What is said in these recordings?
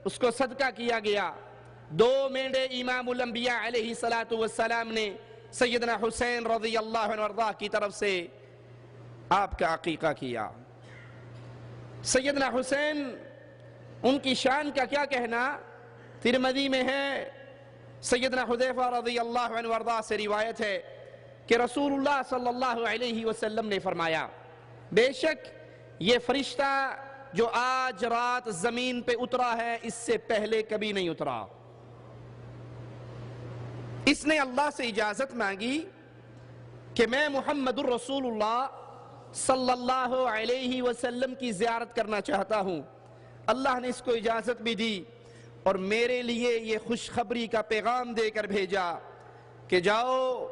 اس کو صدقہ کیا گیا. 2 مینڈے امام الانبیاء علیہ السلام نے سیدنا حسین رضی اللہ عنہ وارضاہ کی طرف سے آپ کا عقیقہ کیا. سیدنا حسین ان کی شان کا کیا کہنا. ترمذی میں ہے, سیدنا حذیفہ رضی اللہ عنہ وارضاہ سے روایت ہے کہ رسول اللہ صلی اللہ علیہ وسلم نے فرمایا, بے شک یہ فرشتہ جو آج رات زمین پہ اترا ہے اس سے پہلے کبھی نہیں اترا. اس نے اللہ سے اجازت مانگی کہ میں محمد الرسول اللہ صلی اللہ علیہ وسلم کی زیارت کرنا چاہتا ہوں. اللہ نے اس کو اجازت بھی دی اور میرے لیے یہ خوشخبری کا پیغام دے کر بھیجا کہ جاؤ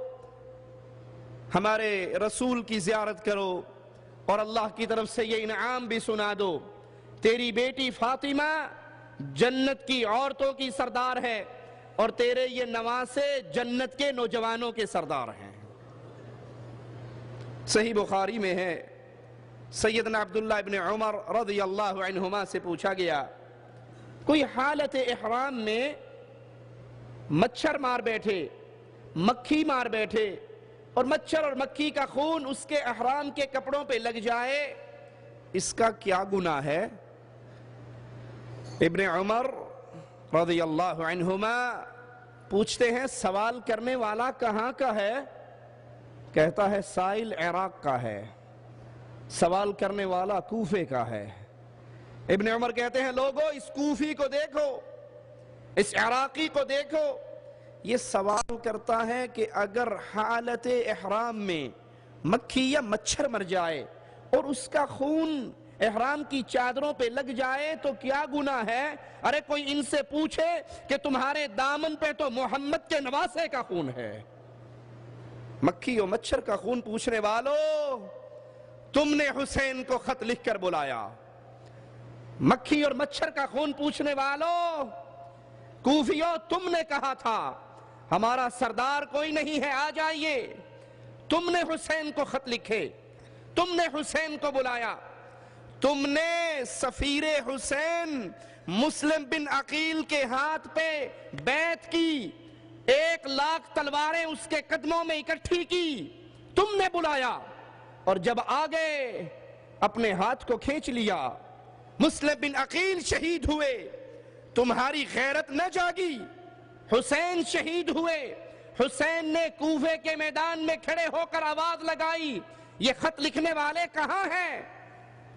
ہمارے رسول کی زیارت کرو اور اللہ کی طرف سے یہ انعام بھی سنا دو, تیری بیٹی فاطمہ جنت کی عورتوں کی سردار ہے اور تیرے یہ نواسے جنت کے نوجوانوں کے سردار ہیں. صحیح بخاری میں ہے, سیدنا عبداللہ ابن عمر رضی اللہ عنہما سے پوچھا گیا, کوئی حالت احرام میں مچھر مار بیٹھے, مکھی مار بیٹھے اور مچھر اور مکھی کا خون اس کے احرام کے کپڑوں پہ لگ جائے, اس کا کیا گناہ ہے؟ ابن عمر رضی اللہ عنہما پوچھتے ہیں سوال کرنے والا کہاں کا ہے؟ کہتا ہے سائل عراق کا ہے, سوال کرنے والا کوفے کا ہے. ابن عمر کہتے ہیں لوگو اس کوفی کو دیکھو, اس عراقی کو دیکھو, یہ سوال کرتا ہے کہ اگر حالت احرام میں مکھی یا مچھر مر جائے اور اس کا خون احرام کی چادروں پہ لگ جائے تو کیا گناہ ہے؟ ارے کوئی ان سے پوچھے کہ تمہارے دامن پہ تو محمد کے نواسے کا خون ہے. مکھی اور مچھر کا خون پوچھنے والو, تم نے حسین کو خط لکھ کر بلایا. مکھی اور مچھر کا خون پوچھنے والو, کوفیو تم نے کہا تھا ہمارا سردار کوئی نہیں ہے, آ جائیے. تم نے حسین کو خط لکھے, تم نے حسین کو بلایا, تم نے سفیر حسین مسلم بن عقیل کے ہاتھ پہ بیعت کی, 1,00,000 تلواریں اس کے قدموں میں اکٹھی کی, تم نے بلایا اور جب آگے اپنے ہاتھ کو کھینچ لیا, مسلم بن عقیل شہید ہوئے, تمہاری غیرت نہ جاگی, حسین شہید ہوئے. حسین نے کوفے کے میدان میں کھڑے ہو کر آواز لگائی, یہ خط لکھنے والے کہاں ہیں؟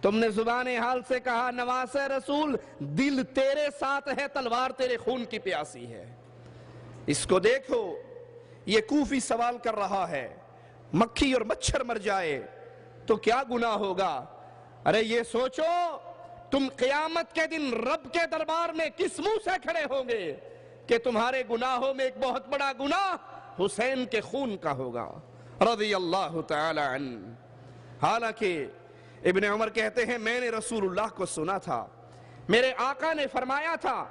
تم نے زبان حال سے کہا نواسے رسول دل تیرے ساتھ ہے, تلوار تیرے خون کی پیاسی ہے. اس کو دیکھو, یہ کوفی سوال کر رہا ہے مکھی اور مچھر مر جائے تو کیا گناہ ہوگا؟ ارے یہ سوچو تم قیامت کے دن رب کے دربار میں کس منہ سے کھڑے ہوں گے کہ تمہارے گناہوں میں ایک بہت بڑا گناہ حسین کے خون کا ہوگا رضی اللہ تعالی عنہ. حالانکہ ابن عمر کہتے ہیں میں نے رسول اللہ کو سنا تھا, میرے آقا نے فرمایا تھا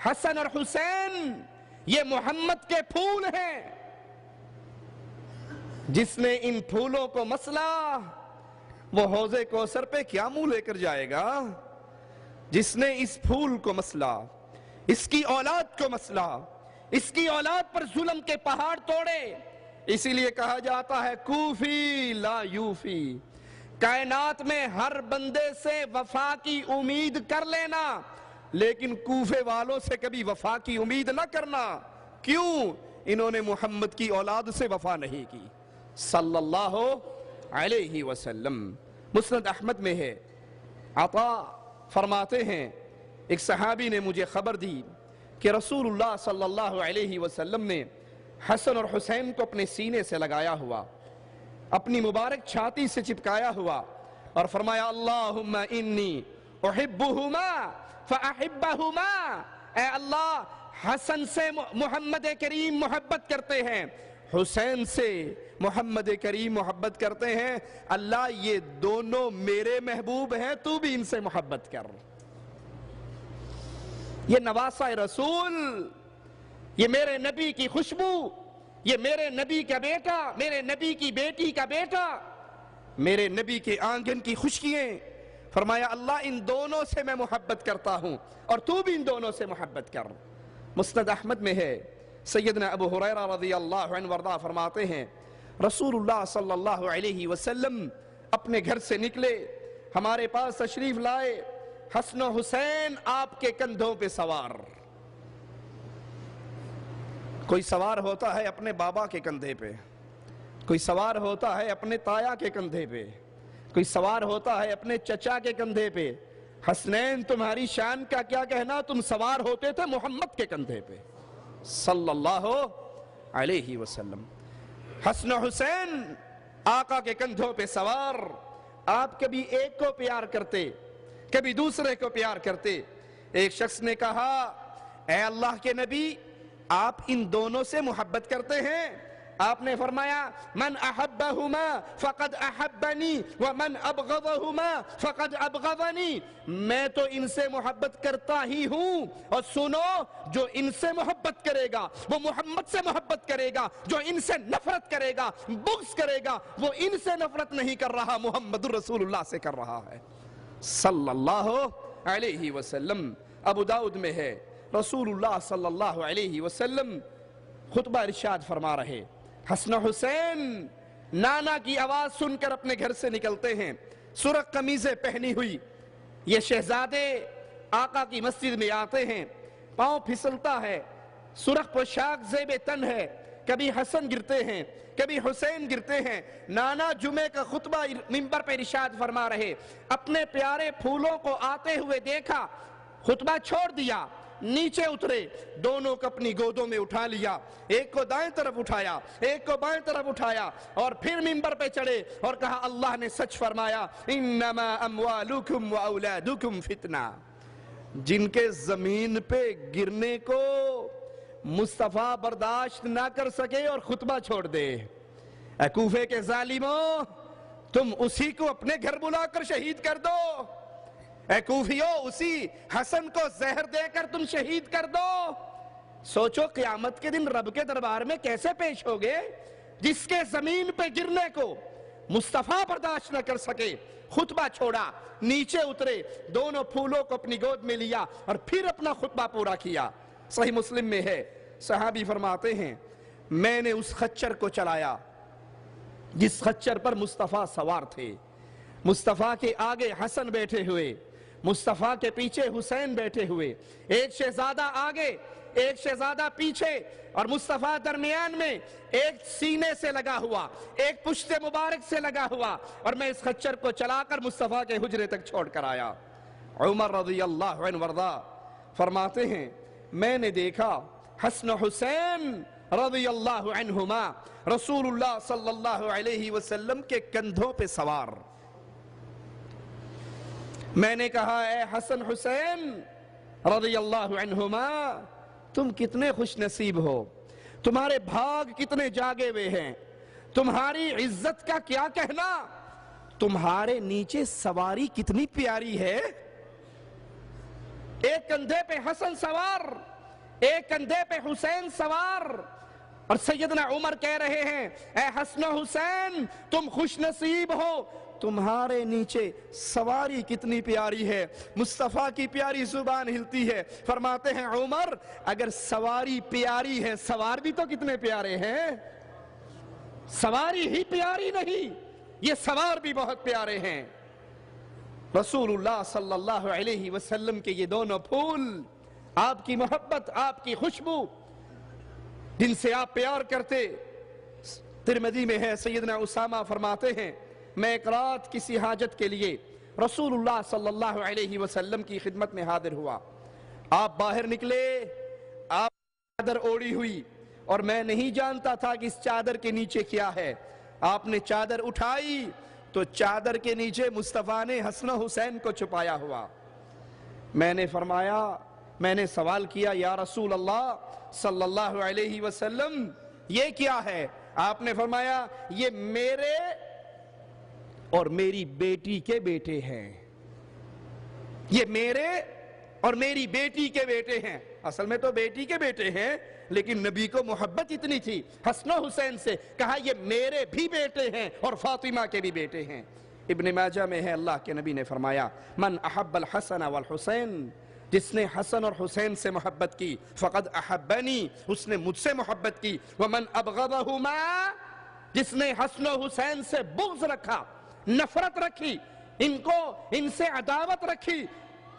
حسن اور حسین یہ محمد کے پھول ہیں, جس نے ان پھولوں کو مسلا وہ حوض کوثر پہ کیا منہ لے کر جائے گا؟ جس نے اس پھول کو مسلا, اس کی اولاد کو مسلا, اس کی اولاد پر ظلم کے پہاڑ توڑے. اسی لیے کہا جاتا ہے کوفی لا یوفی, کائنات میں ہر بندے سے وفا کی امید کر لینا لیکن کوفے والوں سے کبھی وفا کی امید نہ کرنا. کیوں؟ انہوں نے محمد کی اولاد سے وفا نہیں کی صلی اللہ علیہ وسلم. مسند احمد میں ہے, عطا فرماتے ہیں ایک صحابی نے مجھے خبر دی کہ رسول اللہ صلی اللہ علیہ وسلم نے حسن اور حسین کو اپنے سینے سے لگایا ہوا, اپنی مبارک چھاتی سے چپکایا ہوا اور فرمایا اللہم انی احبہما فاحبہما, اے اللہ حسن سے محمد کریم محبت کرتے ہیں, حسین سے محمد کریم محبت کرتے ہیں, اللہ یہ دونوں میرے محبوب ہیں, تو بھی ان سے محبت کر. یہ نواسہ رسول, یہ میرے نبی کی خوشبو, یہ میرے نبی کا بیٹا, میرے نبی کی بیٹی کا بیٹا, میرے نبی کے آنگن کی خوشیاں, فرمایا اللہ ان دونوں سے میں محبت کرتا ہوں اور تو بھی ان دونوں سے محبت کر۔ مسند احمد میں ہے، سیدنا ابو ہریرہ رضی اللہ عنہ وارضہ فرماتے ہیں رسول اللہ صلی اللہ علیہ وسلم اپنے گھر سے نکلے، ہمارے پاس تشریف لائے، حسن و حسین آپ کے کندھوں پہ سوار۔ کوئی سوار ہوتا ہے اپنے بابا کے کندھے پہ، کوئی سوار ہوتا ہے اپنے تایا کے کندھے پہ، کوئی سوار ہوتا ہے اپنے چچا کے کندھے پہ۔ حسنین تمہاری شان کا کیا کہنا، تم سوار ہوتے تھے محمد کے کندھے پہ صلی اللہ علیہ وسلم۔ حسن و حسین آقا کے کندھوں پہ سوار، آپ کبھی ایک کو پیار کرتے، کبھی دوسرے کو پیار کرتے۔ ایک شخص نے کہا اے اللہ کے نبی آپ ان دونوں سے محبت کرتے ہیں؟ آپ نے فرمایا من احبہما فقد احبنی ومن ابغضہما فقد ابغضنی، میں تو ان سے محبت کرتا ہی ہوں، اور سنو جو ان سے محبت کرے گا وہ محمد سے محبت کرے گا، جو ان سے نفرت کرے گا، بغض کرے گا، وہ ان سے نفرت نہیں کر رہا، محمد رسول اللہ سے کر رہا ہے صلی اللہ علیہ وسلم۔ ابو داؤد میں ہے رسول اللہ صلی اللہ علیہ وسلم خطبہ ارشاد فرما رہے، حسن و حسین نانا کی آواز سن کر اپنے گھر سے نکلتے ہیں، سرخ قمیضیں پہنی ہوئی یہ شہزادے آقا کی مسجد میں آتے ہیں، پاؤں پھسلتا ہے، سرخ پوشاک زیب تن ہے، کبھی حسن گرتے ہیں کبھی حسین گرتے ہیں۔ نانا جمعے کا خطبہ منبر پہ ارشاد فرما رہے، اپنے پیارے پھولوں کو آتے ہوئے دیکھا، خطبہ چھوڑ دیا، نیچے اترے، دونوں کو اپنی گودوں میں اٹھا لیا، ایک کو دائیں طرف اٹھایا ایک کو بائیں طرف اٹھایا، اور پھر منبر پہ چڑھے اور کہا اللہ نے سچ فرمایا انما اموالکم واولادکم فتنہ۔ جن کے زمین پہ گرنے کو مصطفیٰ برداشت نہ کر سکے اور خطبہ چھوڑ دے، اے کوفے کے ظالموں تم اسی کو اپنے گھر بلا کر شہید کر دو، اے کوفیو اسی حسن کو زہر دے کر تم شہید کر دو۔ سوچو قیامت کے دن رب کے دربار میں کیسے پیش ہوگے، جس کے زمین پہ گرنے کو مصطفیٰ برداشت نہ کر سکے، خطبہ چھوڑا، نیچے اترے، دونوں پھولوں کو اپنی گود میں لیا اور پھر اپنا خطبہ پورا کیا۔ صحیح مسلم میں ہے، صحابی فرماتے ہیں میں نے اس خچر کو چلایا جس خچر پر مصطفیٰ سوار تھے، مصطفیٰ کے آگے حسن بیٹھے ہوئے، مصطفیٰ کے پیچھے حسین بیٹھے ہوئے، ایک شہزادہ آگے ایک شہزادہ پیچھے، اور مصطفیٰ درمیان میں، ایک سینے سے لگا ہوا ایک پشت مبارک سے لگا ہوا، اور میں اس خچر کو چلا کر مصطفیٰ کے حجرے تک چھوڑ کر آیا۔ عمر رضی اللہ عنہ وارضہ فرماتے ہیں میں نے دیکھا حسن و حسین رضی اللہ عنہما رسول اللہ صلی اللہ علیہ وسلم کے کندھوں پہ سوار۔ میں نے کہا اے حسن حسین رضی اللہ عنہما تم کتنے خوش نصیب ہو، تمہارے بھاگ کتنے جاگے ہوئے ہیں، تمہاری عزت کا کیا کہنا، تمہارے نیچے سواری کتنی پیاری ہے، ایک کندھے پہ حسن سوار ایک کندھے پہ حسین سوار، اور سیدنا عمر کہہ رہے ہیں اے حسن و حسین تم خوش نصیب ہو، تمہارے نیچے سواری کتنی پیاری ہے۔ مصطفیٰ کی پیاری زبان ہلتی ہے، فرماتے ہیں عمر اگر سواری پیاری ہے سوار بھی تو کتنے پیارے ہیں، سواری ہی پیاری نہیں یہ سوار بھی بہت پیارے ہیں۔ رسول اللہ صلی اللہ علیہ وسلم کے یہ دونوں پھول، آپ کی محبت، آپ کی خوشبو، جن سے آپ پیار کرتے۔ ترمذی میں ہے سیدنا اسامہ فرماتے ہیں میں ایک رات کسی حاجت کے لیے رسول اللہ صلی اللہ علیہ وسلم کی خدمت میں حاضر ہوا، آپ باہر نکلے، آپ چادر اوڑی ہوئی، اور میں نہیں جانتا تھا کہ اس چادر کے نیچے کیا ہے، آپ نے چادر اٹھائی تو چادر کے نیچے مصطفیٰ نے حسن و حسین کو چھپایا ہوا۔ میں نے فرمایا، میں نے سوال کیا یا رسول اللہ صلی اللہ علیہ وسلم یہ کیا ہے؟ آپ نے فرمایا یہ میرے اور میری بیٹی کے بیٹے ہیں، یہ میرے اور میری بیٹی کے بیٹے ہیں۔ اصل میں تو بیٹی کے بیٹے ہیں، لیکن نبی کو محبت اتنی تھی حسن و حسین سے، کہا یہ میرے بھی بیٹے ہیں اور فاطمہ کے بھی بیٹے ہیں۔ ابن ماجہ میں ہے، اللہ کے نبی نے فرمایا من احب الحسن والحسین، جس نے حسن اور حسین سے محبت کی فقد احبنی، اس نے مجھ سے محبت کی، ومن ابغضہما، جس نے حسن و حسین سے بغض رکھا، نفرت رکھی، ان سے عداوت رکھی،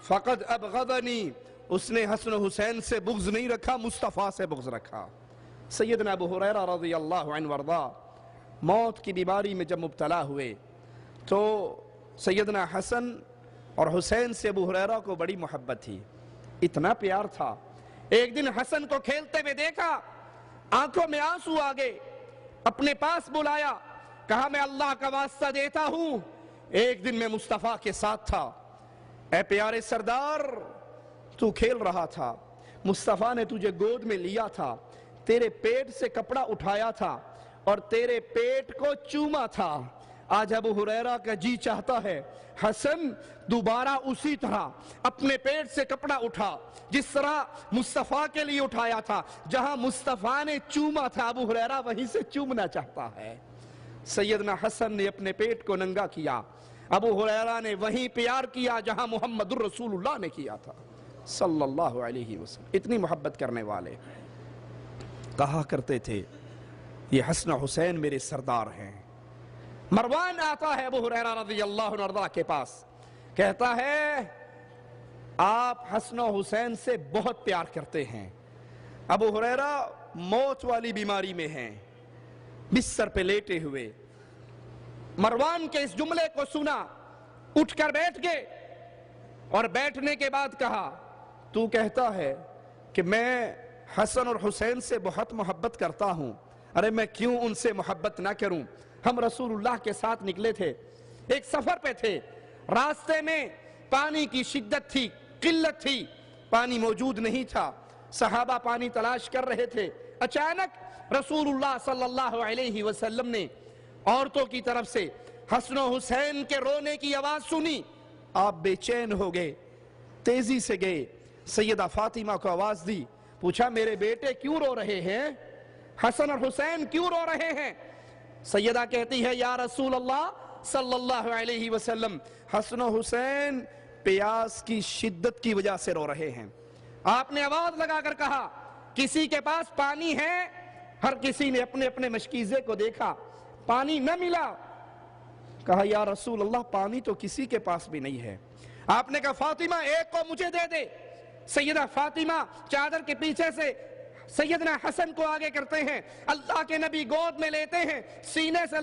فقد ابغضنی، اس نے حسن و حسین سے بغض نہیں رکھا، مصطفیٰ سے بغض رکھا۔ سیدنا ابو ہریرہ رضی اللہ عنہ وارضاہ موت کی بیماری میں جب مبتلا ہوئے تو سیدنا حسن اور حسین سے ابو ہریرہ کو بڑی محبت تھی، اتنا پیار تھا۔ ایک دن حسن کو کھیلتے ہوئے دیکھا، آنکھوں میں آنسو آ گئے، اپنے پاس بلایا، کہا میں اللہ کا واسطہ دیتا ہوں، ایک دن میں مصطفیٰ کے ساتھ تھا، اے پیارے سردار تو کھیل رہا تھا، مصطفیٰ نے تجھے گود میں لیا تھا، تیرے پیٹ سے کپڑا اٹھایا تھا اور تیرے پیٹ کو چوما تھا۔ آج ابو ہریرہ کا جی چاہتا ہے حسن دوبارہ اسی طرح اپنے پیٹ سے کپڑا اٹھا، جس طرح مصطفیٰ کے لیے اٹھایا تھا، جہاں مصطفیٰ نے چوما تھا ابو ہریرہ وہیں سے چومنا چاہتا ہے۔ سیدنا حسن نے اپنے پیٹ کو ننگا کیا، ابو ہریرہ نے وہیں پیار کیا جہاں محمد الرسول اللہ نے کیا تھا صلی اللہ علیہ وسلم۔ اتنی محبت کرنے والے کہا کرتے تھے یہ حسن و حسین میرے سردار ہیں۔ مروان آتا ہے ابو ہریرہ رضی اللہ عنہ کے پاس، کہتا ہے آپ حسن و حسین سے بہت پیار کرتے ہیں۔ ابو ہریرہ موت والی بیماری میں ہیں، بستر پہ لیٹے ہوئے، مروان کے اس جملے کو سنا، اٹھ کر بیٹھ گئے اور بیٹھنے کے بعد کہا تو کہتا ہے کہ میں حسن اور حسین سے بہت محبت کرتا ہوں، ارے میں کیوں ان سے محبت نہ کروں؟ ہم رسول اللہ کے ساتھ نکلے تھے، ایک سفر پہ تھے، راستے میں پانی کی شدت تھی، قلت تھی، پانی موجود نہیں تھا، صحابہ پانی تلاش کر رہے تھے، اچانک رسول اللہ صلی اللہ علیہ وسلم نے عورتوں کی طرف سے حسن و حسین کے رونے کی آواز سنی، آپ بے چین ہو گئے، تیزی سے گئے، سیدہ فاطمہ کو آواز دی، پوچھا میرے بیٹے کیوں رو رہے ہیں؟ حسن اور حسین کیوں رو رہے ہیں؟ سیدہ کہتی ہے یا رسول اللہ صلی اللہ علیہ وسلم حسن و حسین پیاس کی شدت کی وجہ سے رو رہے ہیں۔ آپ نے آواز لگا کر کہا کسی کے پاس پانی ہے؟ ہر کسی نے اپنے اپنے مشکیزے کو دیکھا، پانی نہ ملا، کہا یا رسول اللہ پانی تو کسی کے پاس بھی نہیں ہے۔ آپ نے کہا فاطمہ ایک کو مجھے دے دے۔ سیدہ فاطمہ چادر کے پیچھے سے سیدنا حسن کو آگے کرتے ہیں، اللہ کے نبی گود میں لیتے ہیں، سینے سے